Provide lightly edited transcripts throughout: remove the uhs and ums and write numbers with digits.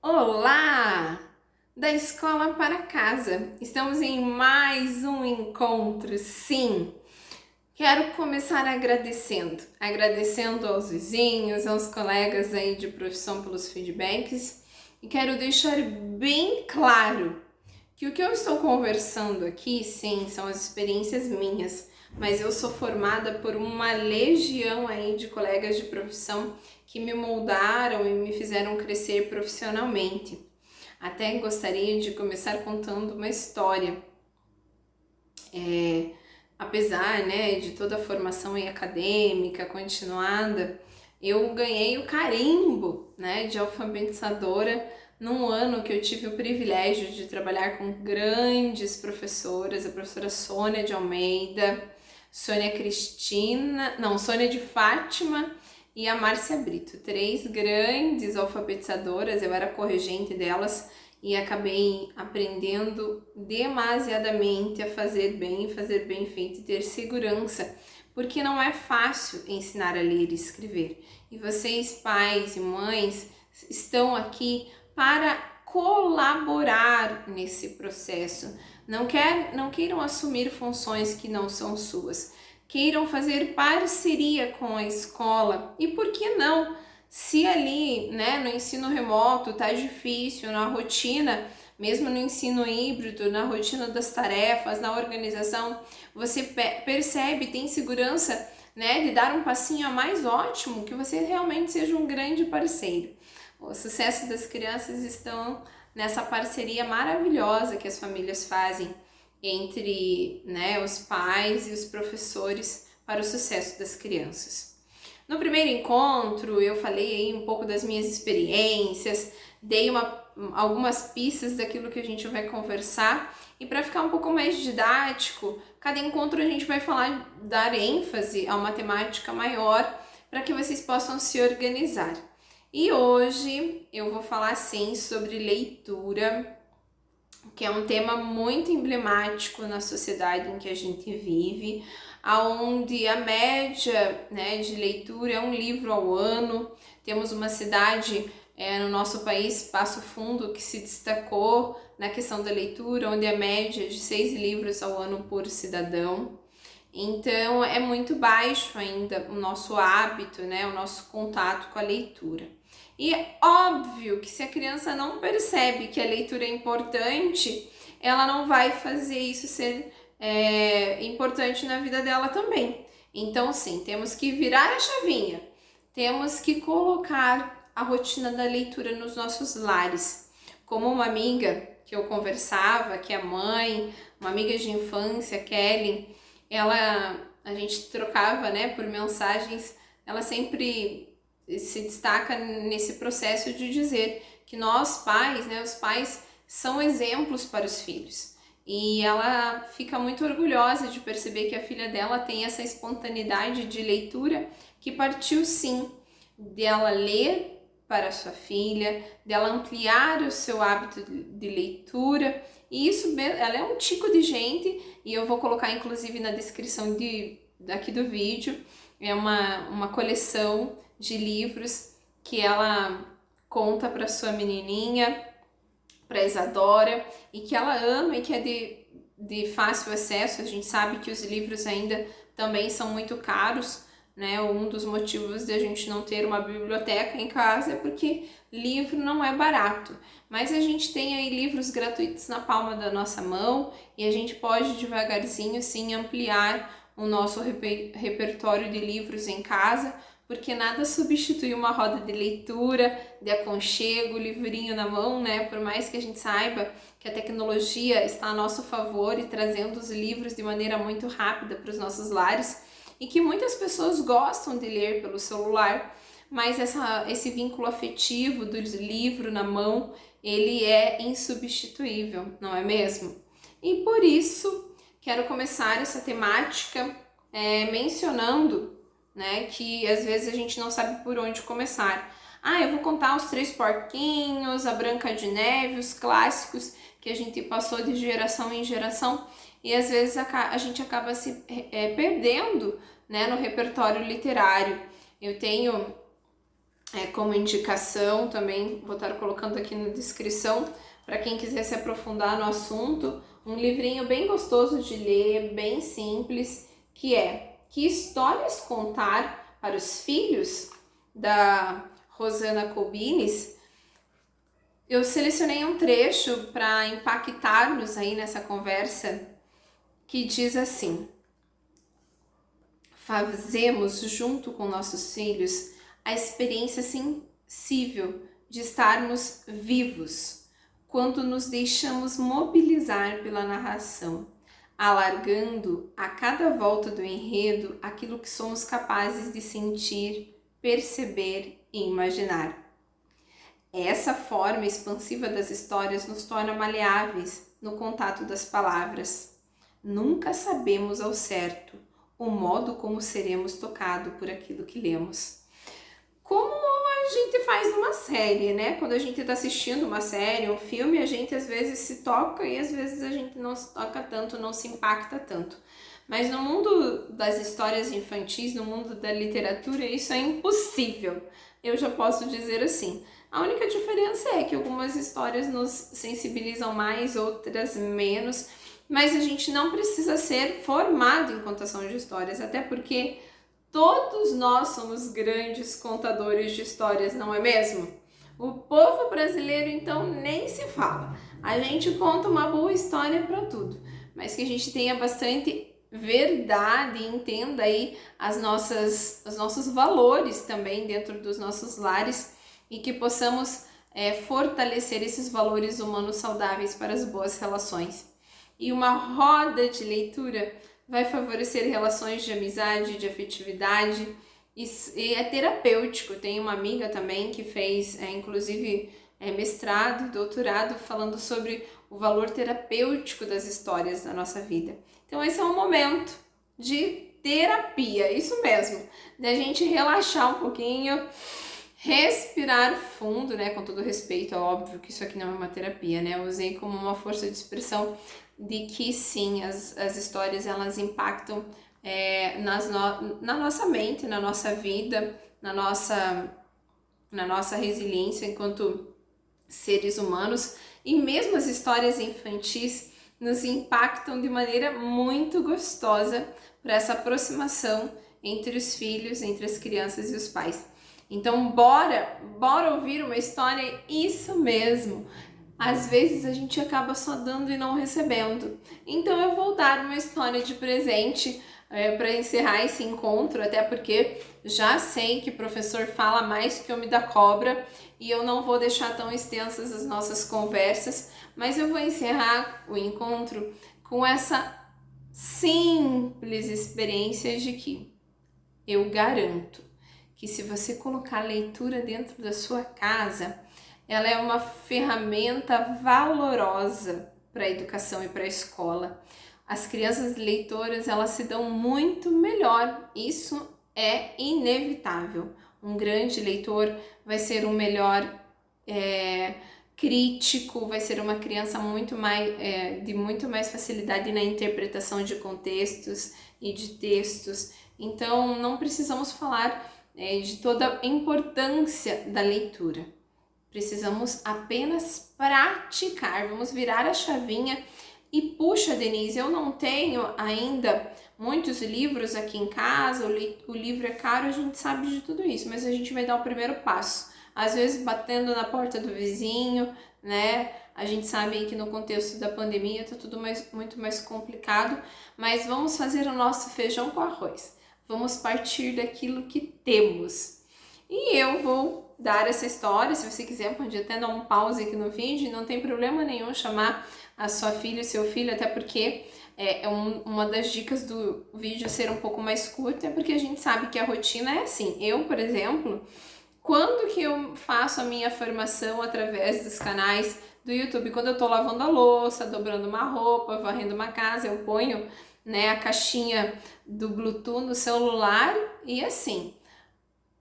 Olá! Da escola para casa. Estamos em mais um encontro, sim. Quero começar agradecendo aos vizinhos, aos colegas aí de profissão pelos feedbacks e quero deixar bem claro que o que eu estou conversando aqui, sim, são as experiências minhas, mas eu sou formada por uma legião aí de colegas de profissão que me moldaram e me fizeram crescer profissionalmente. Até gostaria de começar contando uma história. Apesar, né, de toda a formação aí acadêmica continuada, eu ganhei o carimbo, né, de alfabetizadora num ano que eu tive o privilégio de trabalhar com grandes professoras, a professora Sônia de Almeida, Sônia de Fátima e a Márcia Brito, três grandes alfabetizadoras. Eu era corregente delas e acabei aprendendo demasiadamente a fazer bem feito e ter segurança, porque não é fácil ensinar a ler e escrever. E vocês, pais e mães, estão aqui para colaborar nesse processo. Não queiram assumir funções que não são suas. Queiram fazer parceria com a escola. E por que não? Se ali, né, no ensino remoto tá difícil, na rotina, mesmo no ensino híbrido, na rotina das tarefas, na organização, você percebe, tem segurança, né, de dar um passinho a mais, ótimo, que você realmente seja um grande parceiro. O sucesso das crianças estão nessa parceria maravilhosa que as famílias fazem entre, né, os pais e os professores para o sucesso das crianças. No primeiro encontro, eu falei aí um pouco das minhas experiências, dei algumas pistas daquilo que a gente vai conversar, e para ficar um pouco mais didático, cada encontro a gente vai dar ênfase a uma temática maior para que vocês possam se organizar. E hoje eu vou falar sim sobre leitura, que é um tema muito emblemático na sociedade em que a gente vive, aonde a média, né, de leitura é um livro ao ano. Temos uma cidade no nosso país, Passo Fundo, que se destacou na questão da leitura, onde a média é de 6 livros ao ano por cidadão. Então é muito baixo ainda o nosso hábito, né, o nosso contato com a leitura. E é óbvio que se a criança não percebe que a leitura é importante, ela não vai fazer isso ser importante na vida dela também. Então, sim, temos que virar a chavinha, temos que colocar a rotina da leitura nos nossos lares. Como uma amiga que eu conversava, que é mãe, uma amiga de infância, Kelly, a gente trocava, né, por mensagens, ela sempre se destaca nesse processo de dizer que nós pais, né, os pais são exemplos para os filhos. E ela fica muito orgulhosa de perceber que a filha dela tem essa espontaneidade de leitura que partiu sim dela ler para a sua filha, dela ampliar o seu hábito de leitura. E isso, ela é um tico de gente, e eu vou colocar inclusive na descrição daqui do vídeo, é uma coleção de livros que ela conta para sua menininha, para Isadora, e que ela ama e que é de fácil acesso. A gente sabe que os livros ainda também são muito caros, né? Um dos motivos de a gente não ter uma biblioteca em casa é porque livro não é barato. Mas a gente tem aí livros gratuitos na palma da nossa mão e a gente pode devagarzinho sim ampliar o nosso repertório de livros em casa, porque nada substitui uma roda de leitura, de aconchego, livrinho na mão, né? Por mais que a gente saiba que a tecnologia está a nosso favor e trazendo os livros de maneira muito rápida para os nossos lares, e que muitas pessoas gostam de ler pelo celular, mas esse vínculo afetivo do livro na mão, ele é insubstituível, não é mesmo? E por isso, quero começar essa temática mencionando, né, que às vezes a gente não sabe por onde começar. Eu vou contar os Três Porquinhos, a Branca de Neve, os clássicos que a gente passou de geração em geração, e às vezes a gente acaba se perdendo, né, no repertório literário. Eu tenho como indicação também, vou estar colocando aqui na descrição para quem quiser se aprofundar no assunto, um livrinho bem gostoso de ler, bem simples, que é Que Histórias Contar para os Filhos, da Rosana Koubines. Eu selecionei um trecho para impactar-nos aí nessa conversa, que diz assim: fazemos junto com nossos filhos a experiência sensível de estarmos vivos quando nos deixamos mobilizar pela narração, alargando a cada volta do enredo aquilo que somos capazes de sentir, perceber e imaginar. Essa forma expansiva das histórias nos torna maleáveis no contato das palavras. Nunca sabemos ao certo o modo como seremos tocados por aquilo que lemos. Como a gente faz numa série, né? Quando a gente está assistindo uma série, um filme, a gente às vezes se toca e às vezes a gente não se toca tanto, não se impacta tanto. Mas no mundo das histórias infantis, no mundo da literatura, isso é impossível. Eu já posso dizer assim. A única diferença é que algumas histórias nos sensibilizam mais, outras menos, mas a gente não precisa ser formado em contação de histórias, até porque todos nós somos grandes contadores de histórias, não é mesmo? O povo brasileiro, então, nem se fala. A gente conta uma boa história para tudo, mas que a gente tenha bastante verdade e entenda aí os nossos valores também dentro dos nossos lares e que possamos fortalecer esses valores humanos saudáveis para as boas relações. E uma roda de leitura vai favorecer relações de amizade, de afetividade e é terapêutico. Tem uma amiga também que fez, inclusive, mestrado, doutorado, falando sobre o valor terapêutico das histórias na nossa vida. Então esse é um momento de terapia, isso mesmo, da gente relaxar um pouquinho, respirar fundo, né? Com todo respeito, é óbvio que isso aqui não é uma terapia, né? Eu usei como uma força de expressão de que sim, as histórias elas impactam na nossa mente, na nossa vida, na nossa resiliência enquanto seres humanos, e mesmo as histórias infantis nos impactam de maneira muito gostosa para essa aproximação entre os filhos, entre as crianças e os pais. Então bora ouvir uma história, isso mesmo. Às vezes a gente acaba só dando e não recebendo. Então eu vou dar uma história de presente para encerrar esse encontro, até porque já sei que o professor fala mais que homem da cobra e eu não vou deixar tão extensas as nossas conversas, mas eu vou encerrar o encontro com essa simples experiência de que eu garanto que se você colocar a leitura dentro da sua casa, ela é uma ferramenta valorosa para a educação e para a escola. As crianças leitoras, elas se dão muito melhor, isso é inevitável. Um grande leitor vai ser um melhor crítico, vai ser uma criança de muito mais facilidade na interpretação de contextos e de textos. Então, não precisamos falar de toda a importância da leitura. Precisamos apenas praticar, vamos virar a chavinha e puxa, Denise, eu não tenho ainda muitos livros aqui em casa, o livro é caro, a gente sabe de tudo isso, mas a gente vai dar o primeiro passo. Às vezes batendo na porta do vizinho, né? A gente sabe que no contexto da pandemia tá tudo muito mais complicado, mas vamos fazer o nosso feijão com arroz. Vamos partir daquilo que temos. E eu vou dar essa história, se você quiser pode até dar um pause aqui no vídeo, não tem problema nenhum chamar a sua filha e seu filho, até porque uma das dicas do vídeo ser um pouco mais curto, é porque a gente sabe que a rotina é assim. Eu, por exemplo, quando que eu faço a minha formação através dos canais do YouTube? Quando eu tô lavando a louça, dobrando uma roupa, varrendo uma casa, eu ponho, né, a caixinha do Bluetooth no celular e assim,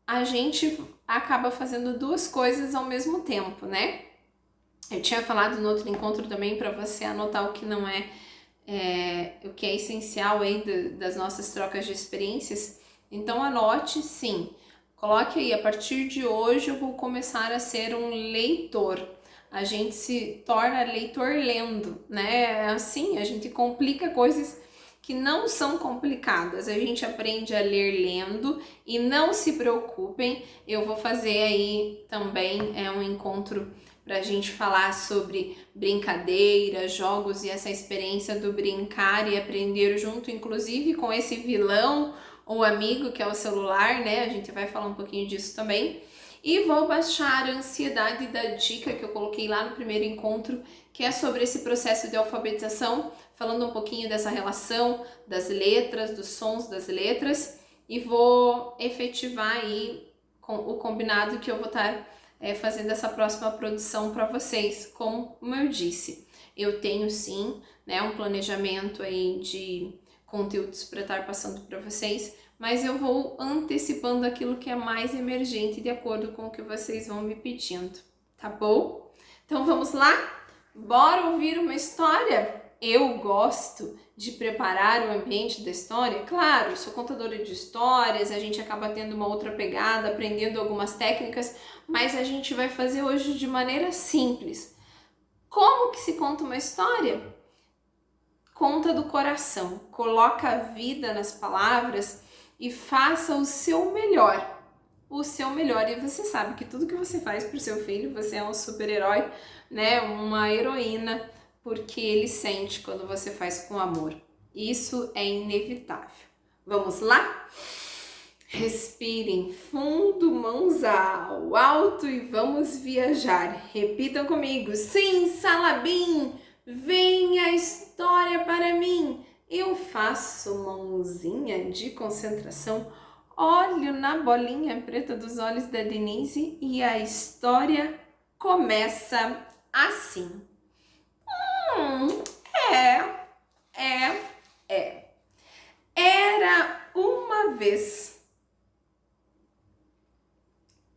a gente acaba fazendo duas coisas ao mesmo tempo, né? Eu tinha falado no outro encontro também para você anotar o que não o que é essencial aí das nossas trocas de experiências. Então anote, sim, Coloque aí, a partir de hoje eu vou começar a ser um leitor. A gente se torna leitor lendo, né? Assim, a gente complica coisas que não são complicadas. A gente aprende a ler lendo e não se preocupem, eu vou fazer aí também um encontro para a gente falar sobre brincadeira, jogos e essa experiência do brincar e aprender junto, inclusive com esse vilão ou amigo que é o celular, né? A gente vai falar um pouquinho disso também. E vou baixar a ansiedade da dica que eu coloquei lá no primeiro encontro, que é sobre esse processo de alfabetização, falando um pouquinho dessa relação das letras, dos sons das letras, e vou efetivar aí o combinado que eu vou estar fazendo essa próxima produção para vocês. Como eu disse, eu tenho sim, né, um planejamento aí de conteúdos para estar passando para vocês, mas eu vou antecipando aquilo que é mais emergente de acordo com o que vocês vão me pedindo, tá bom? Então vamos lá? Bora ouvir uma história? Eu gosto de preparar o ambiente da história, claro, sou contadora de histórias, a gente acaba tendo uma outra pegada, aprendendo algumas técnicas, mas a gente vai fazer hoje de maneira simples. Como que se conta uma história? Conta do coração, coloca a vida nas palavras e faça o seu melhor. O seu melhor. E você sabe que tudo que você faz pro seu filho, você é um super-herói, né? Uma heroína, porque ele sente quando você faz com amor. Isso é inevitável. Vamos lá? Respirem fundo, mãos ao alto e vamos viajar. Repitam comigo. Sim, Salabim, vem a história para mim. Eu faço mãozinha de concentração, olho na bolinha preta dos olhos da Denise e a história começa assim. Era uma vez.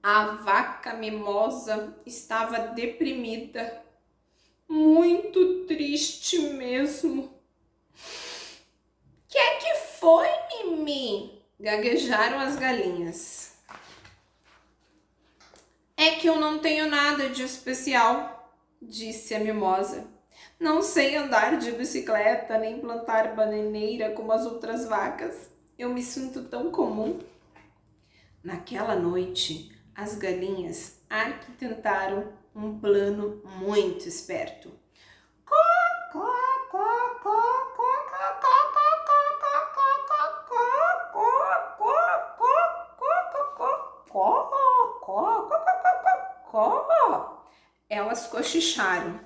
A vaca mimosa estava deprimida, muito triste mesmo. Que é que foi, Mimi? Gaguejaram as galinhas. É que eu não tenho nada de especial, disse a mimosa. Não sei andar de bicicleta, nem plantar bananeira como as outras vacas. Eu me sinto tão comum. Naquela noite, as galinhas arquitetaram um plano muito esperto. Elas cochicharam.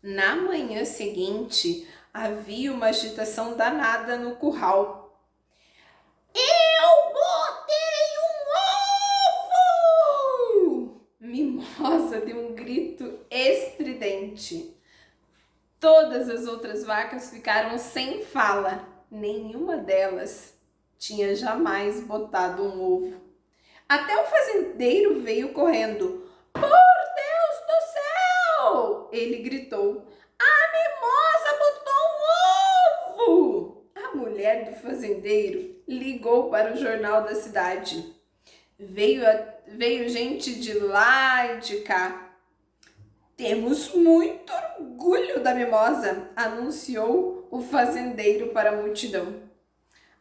Na manhã seguinte, havia uma agitação danada no curral. Eu botei um ovo! Mimosa deu um grito estridente. Todas as outras vacas ficaram sem fala. Nenhuma delas tinha jamais botado um ovo. Até o fazendeiro veio correndo. Por Deus do céu! Ele gritou. A mimosa botou um ovo! A mulher do fazendeiro ligou para o jornal da cidade. Veio gente de lá e de cá. Temos muito orgulho da mimosa, anunciou o fazendeiro para a multidão.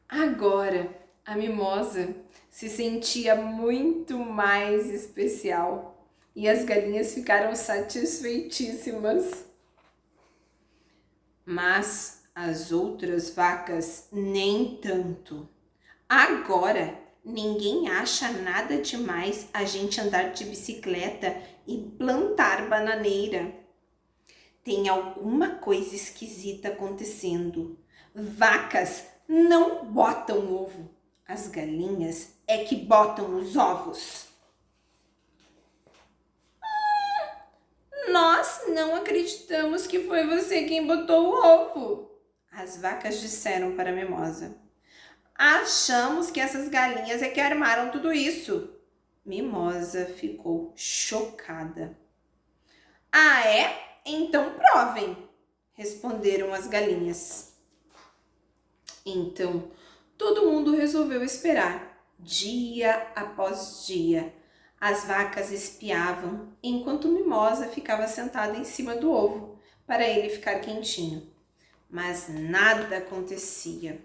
Agora, a mimosa se sentia muito mais especial e as galinhas ficaram satisfeitíssimas. Mas as outras vacas nem tanto. Agora, ninguém acha nada demais a gente andar de bicicleta e plantar bananeira. Tem alguma coisa esquisita acontecendo. Vacas não botam ovo. As galinhas é que botam os ovos. Nós não acreditamos que foi você quem botou o ovo. As vacas disseram para a mimosa. Achamos que essas galinhas é que armaram tudo isso. Mimosa ficou chocada. Ah, é? Então provem, responderam as galinhas. Então, todo mundo resolveu esperar. dia após dia. As vacas espiavam, enquanto Mimosa ficava sentada em cima do ovo, para ele ficar quentinho. Mas nada acontecia.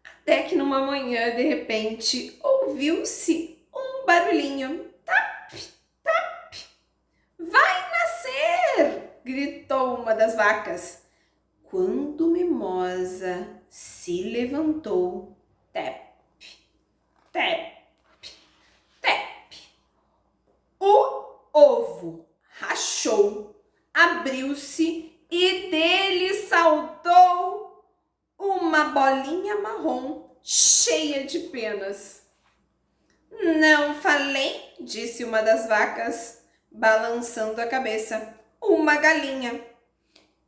Até que numa manhã, de repente, ouviu-se um barulhinho. Tap, tap. Vai nascer! Gritou uma das vacas. Quando Mimosa se levantou, tap, tap, tap. O ovo rachou, abriu-se e dele saltou uma bolinha marrom cheia de penas. Não falei, disse uma das vacas, balançando a cabeça. Uma galinha.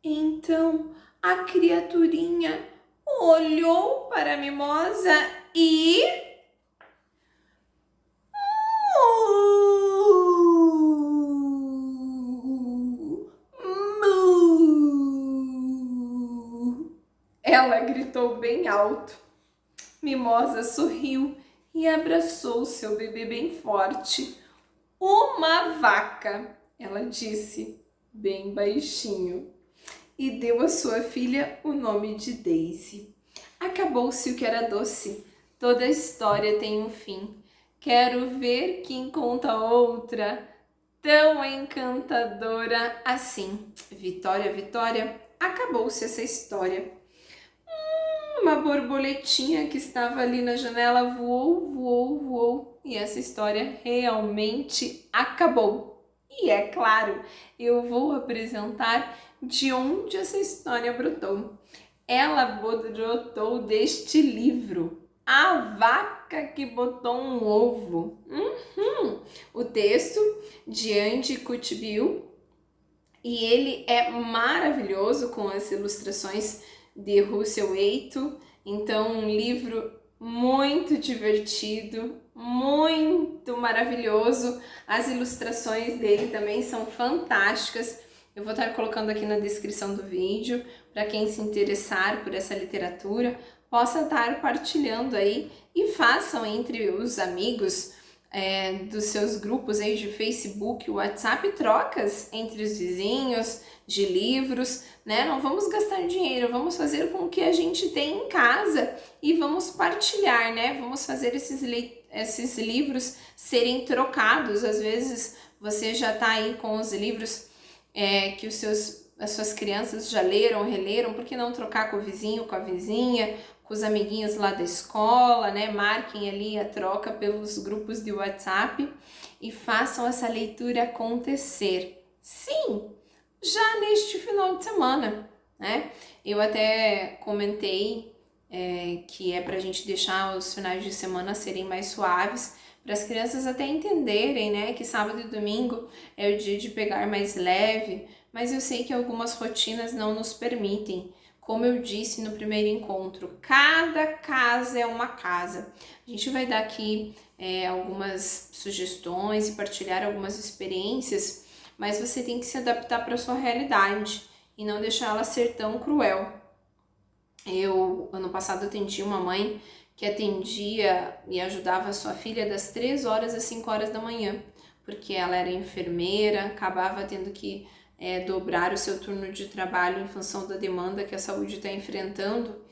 Então a criaturinha olhou para a Mimosa e... Ela gritou bem alto. Mimosa sorriu e abraçou seu bebê bem forte. Uma vaca, ela disse, bem baixinho, e deu à sua filha o nome de Daisy. Acabou-se o que era doce. Toda história tem um fim. Quero ver quem conta outra tão encantadora assim. Vitória, Vitória, acabou-se essa história. Uma borboletinha que estava ali na janela voou, voou, voou. E essa história realmente acabou. E é claro, eu vou apresentar de onde essa história brotou. Ela brotou deste livro, A Vaca que Botou um Ovo. O texto de Andy Cutbill, e ele é maravilhoso com as ilustrações de Russell Eito. Então, um livro muito divertido, muito maravilhoso. As ilustrações dele também são fantásticas. Eu vou estar colocando aqui na descrição do vídeo, para quem se interessar por essa literatura, possa estar partilhando aí e façam entre os amigos dos seus grupos aí de Facebook, WhatsApp, trocas entre os vizinhos de livros, né? Não vamos gastar dinheiro, vamos fazer com o que a gente tem em casa e vamos partilhar, né? Vamos fazer esses livros serem trocados. Às vezes você já está aí com os livros que as suas crianças já leram, releram, por que não trocar com o vizinho, com a vizinha, com os amiguinhos lá da escola, né? Marquem ali a troca pelos grupos de WhatsApp e façam essa leitura acontecer. Sim, já neste final de semana, né? Eu até comentei que é para a gente deixar os finais de semana serem mais suaves, para as crianças até entenderem, né, que sábado e domingo é o dia de pegar mais leve, mas eu sei que algumas rotinas não nos permitem. Como eu disse no primeiro encontro, cada casa é uma casa. A gente vai dar aqui algumas sugestões e partilhar algumas experiências, mas você tem que se adaptar para a sua realidade e não deixar ela ser tão cruel. Eu, ano passado, atendi uma mãe que atendia e ajudava a sua filha das 3 horas às 5 horas da manhã, porque ela era enfermeira, acabava tendo que dobrar o seu turno de trabalho em função da demanda que a saúde está enfrentando,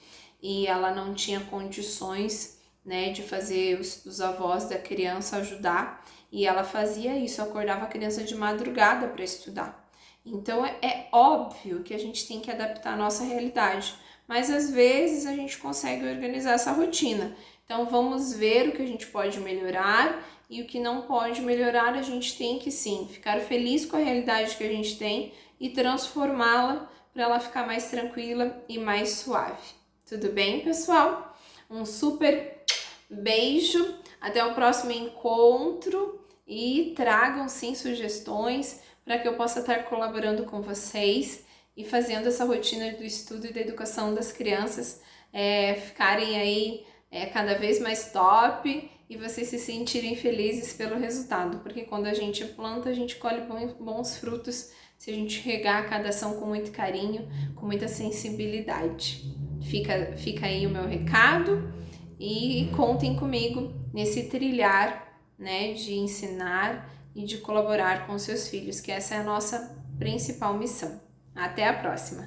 e ela não tinha condições, né, de fazer os avós da criança ajudar, e ela fazia isso, acordava a criança de madrugada para estudar. Então é óbvio que a gente tem que adaptar a nossa realidade, mas às vezes a gente consegue organizar essa rotina. Então vamos ver o que a gente pode melhorar e o que não pode melhorar. A gente tem que sim ficar feliz com a realidade que a gente tem e transformá-la para ela ficar mais tranquila e mais suave. Tudo bem, pessoal? Um super beijo, até o próximo encontro e tragam sim sugestões para que eu possa estar colaborando com vocês e fazendo essa rotina do estudo e da educação das crianças ficarem aí cada vez mais top e vocês se sentirem felizes pelo resultado, porque quando a gente planta, a gente colhe bons frutos se a gente regar cada ação com muito carinho, com muita sensibilidade. Fica aí o meu recado e contem comigo nesse trilhar, né, de ensinar e de colaborar com seus filhos, que essa é a nossa principal missão. Até a próxima!